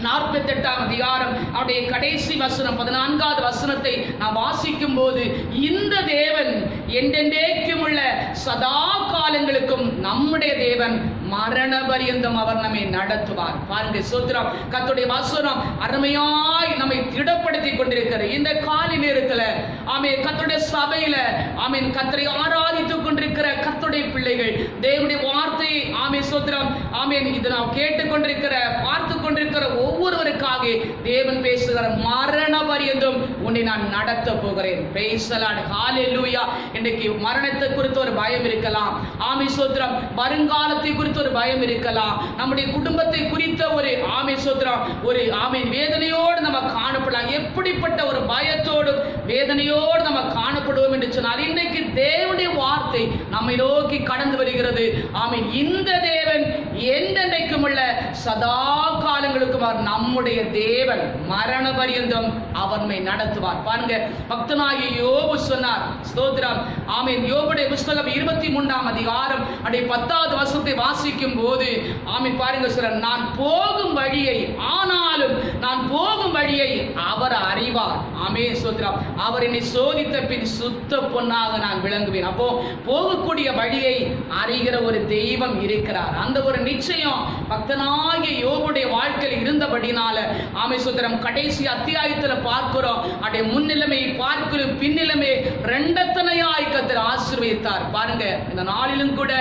48ஆம் அதிகாரம் அவருடைய கடைசி வசனம் 14வது வசனத்தை நாம் வாசிக்கும் போது, இந்த தேவன் என்றென்றைக்கும் உள்ள சதா காலங்களுக்கும் நம்முடைய தேவன் மரண பரியந்தம் அவர் நம்மை நடத்துவார். பாருங்க ஸ்தோத்திரம். கர்த்தருடைய வசனம் அருமையாய் நம்மை திடப்படுத்தி கொண்டிருக்கிறது. இந்த காலை நேரத்தில் ஆமென் கர்த்தருடைய சபையில ஆமென் கர்த்தரை ஆராதித்துக் கொண்டிருக்கிற கர்த்தருடைய பிள்ளைகள் தேவனுடைய வார்த்தையை ஆமென் ஸ்தோத்திரம் ஆமென் இது நாம் கேட்டுக்கொண்டிருக்கிற பார்த்து கொண்டிருக்கிற ஒவ்வொருவருக்காக தேவன் பேசுகிற மரண பரியந்தம் உன்னை நான் நடத்த போகிறேன். Praise the lord. ஹalleluya. இன்றைக்கு மரணத்தை குறித்து ஒரு பயம் இருக்கலாம். ஆமென் ஸ்தோத்திரம். வருங்காலத்தை குறித்து ஒரு பயம் இருக்கலாம். நம்முடைய குடும்பத்தை குறித்த ஒரு ஆமென் ஸ்தோத்திரம் ஒரு ஆமென் வேதனையோடு நம்ம காணப்படலாம். எப்படிப்பட்ட ஒரு பயத்தோடு வேதனையோடு நம்ம காணப்படுவோம் என்று சொன்னால் இன்றைக்கு தேவனுடைய வார்த்தை நம்மை நோக்கி கடந்து வருகிறது. ஆமென். இந்த தேவன் என்றென்றைக்கும் உள்ள சதா காலங்களுக்கும் அவர் நம்முடைய தேவன். மரண பரியந்தம் அவர்மை நடத்துவார். பாருங்க பக்தனாகிய யோபு சொன்னார் ஸ்தோத்திரம் ஆமென். யோபுடைய புத்தகம் 23ஆம் அதிகாரம் 10வது வசனத்தை வாசிக்கும் போது ஆமென் பாருங்க சொல்றார், நான் போகும் வழியை ஆனாலும் நான் போகும் வழியை அவர் அறிவார். ஆமென் ஸ்தோத்திரம். அவர் என்னை சோதித்த பின் சுத்த பொன்னாக நான் விளங்குவேன். அப்போ போகக்கூடிய வழியை அறிகிற ஒரு தெய்வம் இருக்கிறார். அந்த ஒரு நிச்சயம் பக்தனாகிய யோபுடைய வாழ்க்கையில் இருந்தபடினால ஆமென் ஸ்தோத்திரம் கடைசி அத்தியாயத்தில் பார்க்கிறோம். அடைய முன்னிலைமை பார்க்கிறோம், பின்னிலைமை ரெண்டத்தனையாய் கர்த்தர் ஆசீர்வதித்தார். பாருங்க இந்த நாளிலும் கூட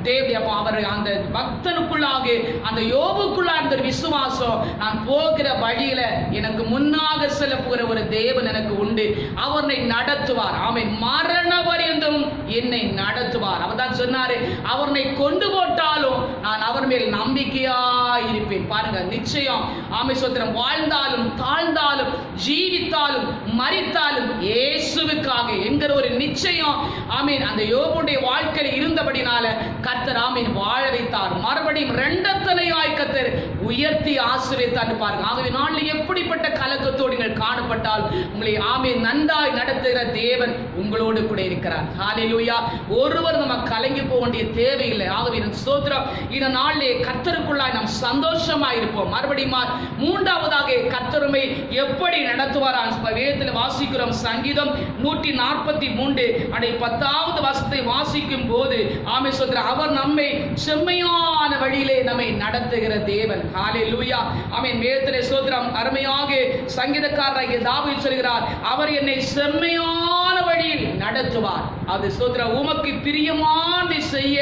தேவ அவர் அந்த பக்தனுக்குள்ளாக அந்த யோபுக்குள்ளாக இருந்த விசுவாசம், நான் போகிற வழியில எனக்கு முன்னாக செல்ல போகிற ஒரு தேவன் எனக்கு உண்டு, அவரை நடத்துவார். ஆமென். மரண பரியந்தம் என்னை நடத்துவார். அவர் தான் சொன்னாரு, அவரை கொண்டு போட்டாலும் நான் அவர் மேல் நம்பிக்கையாய் இருப்பேன். பாருங்க நிச்சயம் ஆமென் ஸ்தோத்திரம். வாழ்ந்தாலும் தாழ்ந்தாலும் ஜீவித்தாலும் மரித்தாலும் இயேசுவுக்காக என்கிற ஒரு நிச்சயம் ஆமென் அந்த யோபுடைய வாழ்க்கையில் இருந்தபடினால கர்த்தர் ஆமென் வாழ வைத்தார். மறுபடியும் ரெண்டத்தனையாய் கர்த்தர் உயர்த்தி ஆசீர்வதித்தார். பாருங்க. ஆகவே நாளில் எப்படிப்பட்ட கலக்கத்தோடு நீங்கள் காணப்பட்டால் உங்களை ஆமென் நன்றாய் நடத்துகிற தேவன் உங்களோடு கூட இருக்கிறார். ஹalleluya. ஒருவர் நம்ம கலங்கி போக வேண்டிய தேவையில்லை. ஆகவே ஸ்தோத்திரம் இந்த நாளிலே கர்த்தருக்குள்ளாய் நாம் சந்தோஷமாய் இருப்போம். மறுபடியும் மூன்றாவதாக கர்த்தருமை எப்படி நடத்துவார் வேதத்தில் வாசிக்கிறோம். சங்கீதம் 143 10வது வசனத்தை வாசிக்கும் போது ஆமென் ஸ்தோத்திரம் அவர் நம்மை செம்மையான வழியிலே நம்மை நடத்துகிற தேவன். ஹalleluya. ஆமென். வேதத்திலே ஸ்தோத்திரம் அருமையாக சங்கீதக்காரராகிய தாவீது சொல்கிறார், அவர் என்னை செம்மையான வழியில் நடத்துவார். அது ஸ்தோத்திரம் உமக்கு பிரியமானதை செய்ய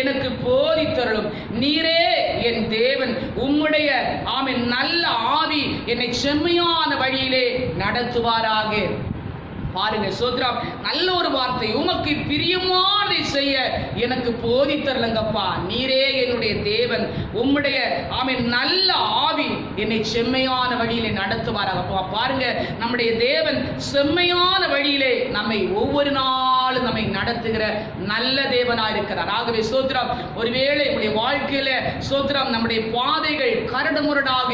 எனக்கு போதித்தருளும். நீரே என் தேவன், உம்முடைய ஆமென் நல்ல ஆவி என்னை செம்மையான வழியிலே நடத்துவாராக. பாருங்க ஸ்தோத்திரம் நல்ல ஒரு வார்த்தை. உமக்கு பிரியமானதை செய்ய எனக்கு போதித்தருளுங்கப்பா. நீரே என்னுடைய தேவன், உம்முடைய ஆமென் நல்ல ஆவி என்னை செம்மையான வழியிலே நடத்துவாராக. பாருங்க நம்முடைய தேவன் செம்மையான வழியிலே நம்மை ஒவ்வொரு நாளும் நம்மை நடத்துகிற நல்ல தேவனா இருக்கிறார். ஆகவே ஸ்தோத்திரம் ஒருவேளை நம்முடைய வாழ்க்கையில ஸ்தோத்திரம் நம்முடைய பாதைகள் கரடுமுரடாக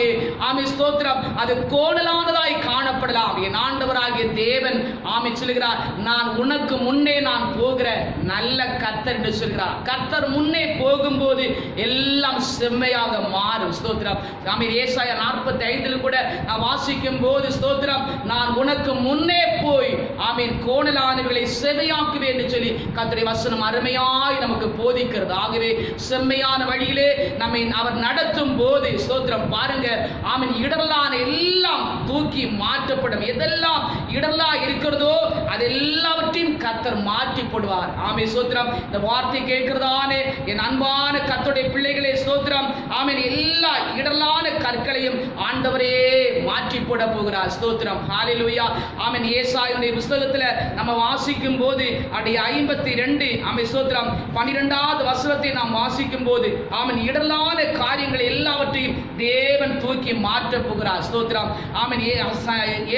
ஆமென் ஸ்தோத்திரம் அது கோணலானதாய் காணப்படலாம். என் ஆண்டவராகிய தேவன் ஆமென் சொல்கிறார், நான் உனக்கு முன்னே நான் போகிற நல்ல கர்த்தர் என்று சொல்கிறார். கர்த்தர் முன்னே போகும்போது எல்லாம் செம்மையாக மாறும். ஸ்தோத்திரம். ஆமென். ஏசாயா 45 கூட நான் வாசிக்கும் போது ஸ்தோத்திரம் நான் உனக்கு முன்னே போய் ஆமென் கோணலானவைகளை செவையாக்குவேன் என்று சொல்லி கர்த்தருடைய வசனம் அருமையாய் நமக்கு போதிக்கிறது. ஆகவே செம்மையான வழியிலே நம்மை அவர் நடத்தும் போது ஸ்தோத்திரம் பாருங்க ஆமென் இடரலான எல்லாம் தூக்கி மாற்றப்படும். எதெல்லாம் இடரலா இருக்கிறதோ அதெல்லாவற்றையும் கர்த்தர் மாற்றி போடுவார். ஆமென் ஸ்தோத்திரம். இந்த வார்த்தை கேட்கிறதானே என் அன்பான கர்த்தருடைய பிள்ளைகளே ஸ்தோத்திரம் ஆமென் எல்லா இடரலான கற்களையும் ஆண்டவரே மாற்றி போட போகிறார். ஸ்தோத்திரம். ஹalleluya. ஆமென். ஏசாயாவுடைய புத்தகத்துல நம்ம வாசிக்கும் போது 52 ஆமென் ஸ்தோத்திரம் 12வது வசனத்தை நாம் வாசிக்கும் போது ஆமென் இடரலான காரியங்கள் எல்லாவற்றையும் தேவன் தூக்கி மாற்ற போகிறார். ஸ்தோத்திரம். ஆமென்.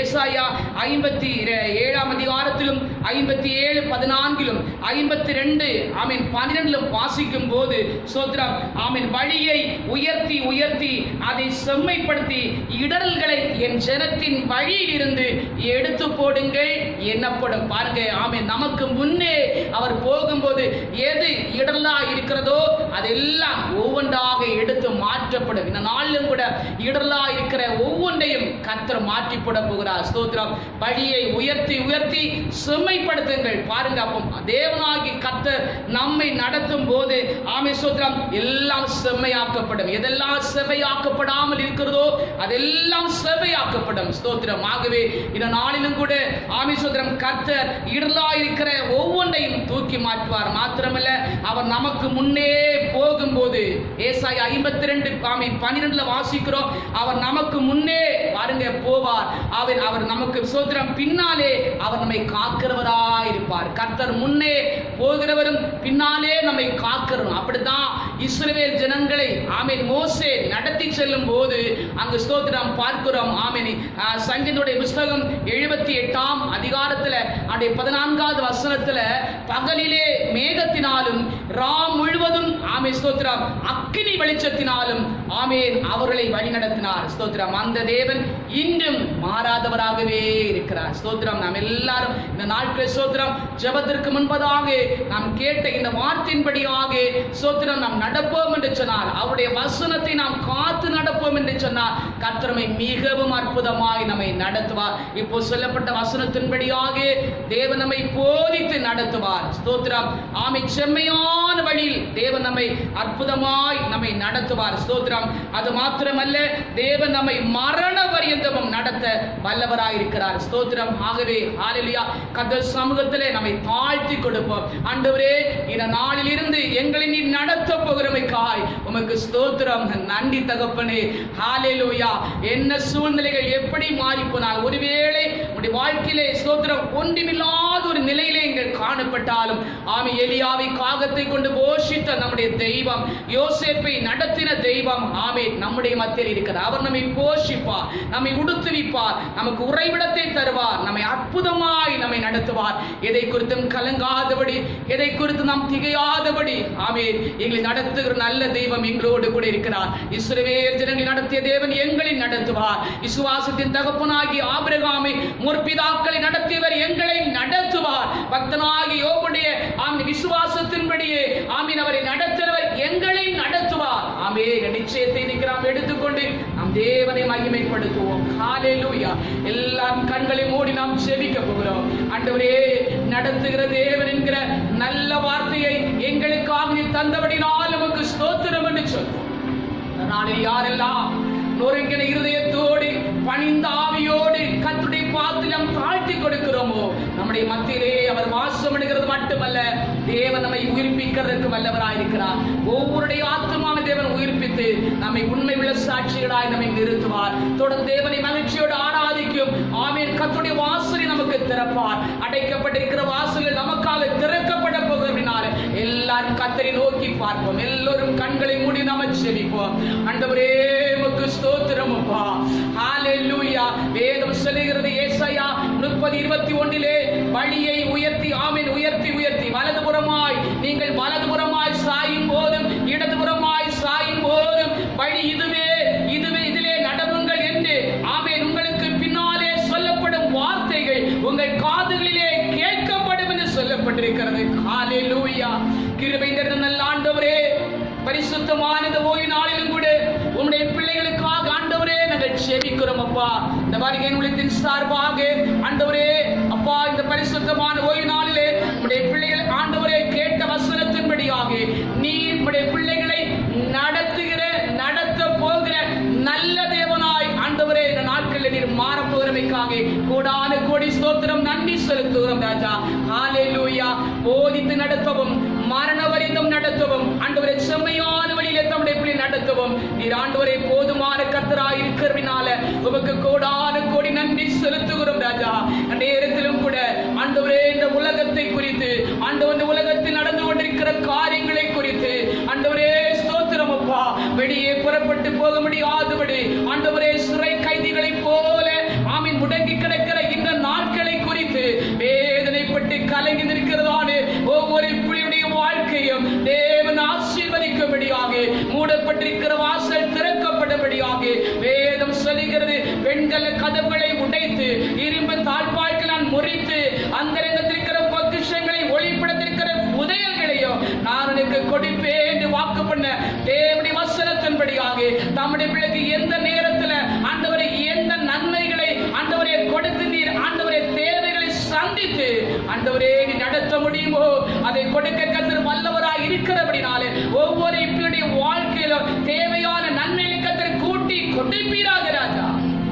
ஏசாயா 57ஆம் அதிகாரத்திலும் 57:14 52 ஆமென் 12 வாசிக்கும் போது ஸ்தோத்திரம் ஆமென் வழியை உயர்த்தி உயர்த்தி அதை செம்மைப்படுத்தி இடரல்களை என் ஜனத்தின் வழியில் இருந்து எடுத்து போடுங்கள் என்னப்படும். பாருங்க ஆமென் நமக்கு முன்னே அவர் போகும்போது எது இடரலா இருக்கிறதோ அதெல்லாம் ஒவ்வொன்றாக எடுத்து மாற்றப்படும். இந்த நாளிலும் கூட இடரலா இருக்கிற ஒவ்வொன்றையும் கர்த்தர் மாற்றி போட போகிறார். ஸ்தோத்திரம். வழியை உயர்த்தி உயர்த்தி செம்மைப்படுத்துங்கள். பாருங்க, அப்போ தேவனாகி கர்த்தர் நம்மை நடத்தும் போது ஆமென் ஸ்தோத்திரம், எல்லாம் செம்மையாக்கப்படும். எதெல்லாம் செவ்வையாக்கப்படாமல் இருக்கிறதோ அதெல்லாம் செவ்வையாக்கப்படும். ஸ்தோத்திரம். ஆகவே இந்த நாளிலும் கூட ஆமென் ஸ்தோத்திரம், கர்த்தர் இடரலா இருக்கிற ஒவ்வொன்றையும் தூக்கி மாற்றுவார். மாத்திரமல்ல, அவர் நமக்கு முன்னே போகும்போது ஏசாயா 52:12 வாசிக்கிறோம். அவர் நமக்கு முன்னே பாருங்க போவார். அவர் நமக்கு ஸ்தோத்திரம் பின்னாலே அவர் நம்மை காக்கிறவராய் இருப்பார். கர்த்தர் முன்னே போகிறவரும் பின்னாலே நம்மை காக்கிறோம். அப்படிதான் இஸ்ரவேல் ஜனங்களை ஆமென் மோசே நடத்தி செல்லும் போது அங்கு ஸ்தோத்திரம் பார்க்கிறோம். ஆமென். சங்கீதனுடைய புத்தகம் 78ஆம் அதிகாரத்துல 14வது வசனத்துல, பகலிலே மேகத்தினாலும் ராம் முழுவதும் ஆமென் ஸ்தோத்திரம் அக்கினி வெளிச்சத்தினாலும் ஆமென் அவர்களை வழி நடத்தினார். ஸ்தோத்திரம். அந்த தேவன் இன்றும் மாறாதவராகவே இருக்கிறார். ஸ்தோத்திரம். நாம் எல்லாரும் இந்த நாட்கள் ஸ்தோத்திரம் ஜெபத்திற்கு முன்பதாக நாம் கேட்ட இந்த வார்த்தையின்படியாக ஸ்தோத்திரம் நாம் நடப்போம் என்று சொன்னார், அவருடைய வசனத்தை நாம் காத்து நடப்போம் என்று சொன்னார், கர்த்தரை மிகவும் அற்புதமாய் நம்மை நடத்துவார். இப்போ சொல்லப்பட்ட வசனத்தின்படியாக தேவன் நம்மை போதித்து நடத்துவார். ஸ்தோத்திரம். ஆமென். செம்மையான வழியில் தேவன் நம்மை அற்புதமாய் நம்மை நடத்துவார். ஸ்தோத்திரம். அது மாத்திரமல்ல, தேவன் நம்மை மரண பரியந்தமும் நடத்த வல்லவராய் இருக்கிறார். ஸ்தோத்திரம். ஆகவே ஹல்லேலூயா, கர்த்தர் சமூகத்திலே நம்மை தாழ்த்தி கொடுப்போம். ஆண்டவரே, இந்த நாளில் இருந்து எங்களை நீ நடத்த போகிறமைக்காய் உமக்கு ஸ்தோத்திரம். நன்றி தகப்பனே. ஹல்லேலூயா. என்ன சூழ்நிலைகள் எப்படி மாறி போனால், ஒருவேளை உடைய வாழ்க்கையிலே ஸ்தோத்திரம் ஒன்றுமில்லாத ஒரு நிலையிலே எங்கள் காணப்பட்டாலும் ஆமென், எலியாவை காகத்தை கொண்டு போஷித்த நம்முடைய தெய்வம், யோசேப்பை நடத்தின தெய்வம் ஆமென் நம்முடைய மத்தியில் இருக்கிறார். அவர் நம்மை போஷிப்பார், நம்மை உடுத்துவிப்பார், நமக்கு உறைவிடத்தை தருவார், நம்மை அற்புதமாய் நம்மை நடத்துவார். எதை குறித்தும் கலங்காதபடி, எதை குறித்து நாம் திகையாதபடி ஆமென் எங்களை நடத்துகிற நல்ல தெய்வம் எங்களோடு கூட இருக்கிறார். இஸ்ரவேல் ஜனங்களை நடத்திய தேவன் எங்களை நடத்துவார். விசுவாசத்தின் தகப்பனாகி ஆபிரகாமை முற்பிதாக்களை நடத்தியவர் எங்களை நடத்துவார். பக்தனாகி யோபுடைய ஆமென் விசுவாசத்தின்படியே ஆமென் அவரை நடத்துகிறவர் எங்களை நடத்துவார். ஆமென். நிச்சயத்தை நாம் எடுத்துக்கொண்டு நம் தேவனை மகிமைப்படுத்துவோம். ஹல்லேலூயா. எல்லாம் கண்களை மூடி நாம் ஜெபிக்க போகிறோம். ஆண்டவரே, நடத்துகிற தேவன் என்கிற நல்ல வார்த்தையை எங்களுக்காக நீ தந்தபடினால் உமக்கு ஸ்தோத்திரம் என்று சொல்வோம். நாளில் யாரெல்லாம் நொறுங்கின இருதயத்தோடு பணிந்த ஆவியோடு கர்த்தருடைய பாதத்தில் நாம் தாழ்த்தி கொடுக்கிறோமோ, நம்முடைய மத்தியிலே அவர் வாசம் பண்ணுகிறது மட்டுமல்ல, தேவன் நம்மை உயிர்ப்பிக்கிறதற்கு வல்லவராயிருக்கிறார். ஒவ்வொருடைய ஆத்மாவை தேவன் உயிர்ப்பித்து நம்மை உண்மை உள்ள சாட்சிகளாய் நம்மை நிறுத்துவார். தொடர்ந்து தேவனை மகிழ்ச்சியோடு ஆராதிக்கும் ஆமென் கர்த்தருடைய வாசலை நமக்கு திறப்பார். அடைக்கப்பட்டிருக்கிற வாசல்கள் நமக்காக திறக்கப்பட போகிறதுனால எல்லாரும் கர்த்தரை நோக்கி பார்ப்போம். எல்லோரும் கண்களை மூடி நாம ஜெபிப்போம். ஆண்டவரே, உமக்கு ஸ்தோத்திரம் அப்பா. ஹல்லேலூயா. வேதம் சொல்லுகிறது ஏசாயா 30:21 வழியை உயர்த்தி ஆமென் உயர்த்தி உயர்த்தி வலதுபுறமாய் நீங்கள் வலதுபுறமாய் சாயும் போதும் இடதுபுறமாய் சாயும் போதும் வழி இதுவே இதுவே இதிலே நடவுங்கள் என்று ஆமென் உங்களுக்கு பின்னாலே சொல்லப்படும் வார்த்தைகள் உங்கள் காதுகளிலே கேட்கப்படும் என்று சொல்லப்பட்டிருக்கிறது. ஹல்லேலூயா. கிருபை நிறைந்த நல்ல ஆண்டவரே, பரிசுத்தமான இந்த ஓய்வு நாளிலும் கூட உம்முடைய பிள்ளைகளுக்காக ஆண்டவரே நாங்கள் ஜெபிக்கிறோம் அப்பா. இந்த வருகை ஊழியத்தின் சார்பாக ஆண்டவரே அப்பா, இந்த பரிசுத்தமான ஓய்வு நாளிலே உம்முடைய பிள்ளைகள் ஆண்டவரே கேட்ட வசனத்தின்படியாக நீ உம்முடைய பிள்ளைகளை நடத்துகிற நடத்த போகிற நல்ல தேவனாய் ஆண்டவரே இந்த நாட்களில் நீர் மாறப்போகிறமைக்காக கோடான கோடி ஸ்தோத்திரம் நன்றி செலுத்துகிறோம் ராஜா. ஹல்லேலூயா. போதித்து நடத்தவும் மரண வரிதம் நடத்தவும் ஆண்டவரே செம்மையான வழியிலே தம்முடைய பிள்ளை நடத்தவும் நீர் ஆண்டவரே போதுமான கர்த்தராய் இருக்கிறதுனால உமக்கு கோடான கோடி நன்றி செலுத்துகிறோம் ராஜா. நேரத்திலும் கூட ஆண்டவரே இந்த உலகத்தை குறித்து ஆண்டவர் இந்த உலகத்தில் நடந்து கொண்டிருக்கிற காரியங்களை குறித்து ஆண்டவரே ஸ்தோத்திரம் அப்பா. வெளியே புறப்பட்டு போக முடியாதபடி ஆண்டவரே சிறை கைதிகளை போல ஆமீன் முடங்கி கிடக்கிற இந்த நாட்களை குறித்து வேதனைப்பட்டு கலங்கி நிற்கிறதான ஒவ்வொரு பிள்ளையுடைய வாழ்க்கையும் தேவன் ஆசீர்வதிக்கும்படியாக மூடப்பட்டிருக்கிற வாசல் திறக்கப்பட்டபடியாக வேதம் சொல்லுகிறது. வெண்கல கதவுகளை உடைத்து இரும்பு தாழ்பாய்களால் முறித்து அந்தரங்கத்திருக்கிற பொக்கிஷங்களை ஒளிப்படத்திருக்கிற புதையல்களையும் நான் உனக்கு கொடுப்பேன் என்று வாக்கு பண்ண தேவனுடைய வசனத்தின் கொடுக்கும்படியாக நம்முடைய பிள்ளைக்கு எந்த நேரத்தில் ஆண்டவரை எந்த நன்மைகளை ஆண்டவரை கொடுத்து நீர் ஆண்டவரை தேவைகளை சந்தித்து ஆண்டவரே நடத்த முடியுமோ அதை கொடுக்க கர்த்தர் வல்லவராய் இருக்கிறபடினாலே ஒவ்வொரு பிள்ளையுடைய வாழ்க்கையிலும் தேவையான நன்மைகளை கர்த்தர் கூட்டி கொடுப்பீராக ராஜா.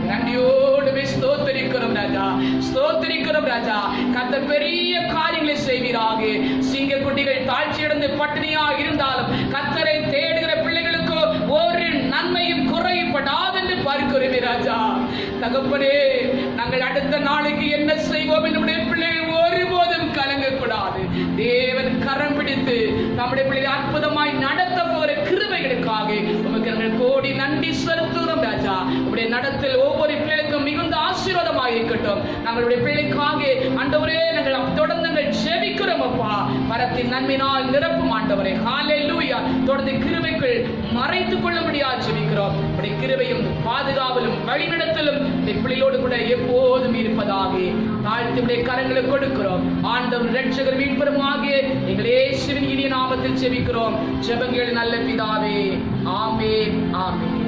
நன்றியோடு ஸ்தோத்திரிக்கிறோம் ராஜா, ஸ்தோத்திரிக்கிறோம் ராஜா. கர்த்தர் பெரிய காரியங்களை செய்வீராக. சிங்க குட்டிகள் தாழ்ச்சியடைந்து பட்டினியாக இருந்தாலும் கர்த்தரை தேடுகிற பிள்ளைகளுக்கு ஒரு நன்மையும் குறைப்படாது என்று பார்க்கிறோம் ராஜா. தகப்பனே, நாங்கள் அடுத்த நாளைக்கு என்ன செய்வோம் என்னுடைய பிள்ளைகள் ஒருபோதும் கலங்கக்கூடாது. தேவன் கரம் பிடித்து நம்முடைய பிள்ளைகளை அற்புதமாய் நடத்த போகிற கிருபைகளுக்காக உமக்கு நாங்கள் கோடி நன்றி செலுத்துகிறோம் ராஜா. உடைய நடத்தல் ஒவ்வொரு பிள்ளைகளுக்கும் மிகுந்த ஆசீர்வாதமாக இருக்கட்டும். நம்மளுடைய பிள்ளைக்காக ஆண்டவரே நாங்கள் தொடர்ந்து நாங்கள் ஜெபிக்கிறோம் அப்பா. பரத்தின் நன்மையினால் நிரப்பும் ஆண்டவரே. ஹல்லேலூயா. தொடர்ந்து கிருபைக்குள் மறைத்துக் கொள்ள முடியாது ஜெபிக்கிறோம். உடைய கிருபையும் பாதுகாவலும் வழிநடத்தலும் பிள்ளைகளோடு கூட எப்போதும் இருப்பதாக தாழ்த்தி உடைய கரங்களை கொடுக்கிறோம். ஆண்டவர் இரட்சகர் மீட்பருமாக எங்கள் இயேசுவின் இனிய நாமத்தில் ஜெபிக்கிறோம். ஜெபங்கள் நல்ல பிதாவே. ஆமென், ஆமென்.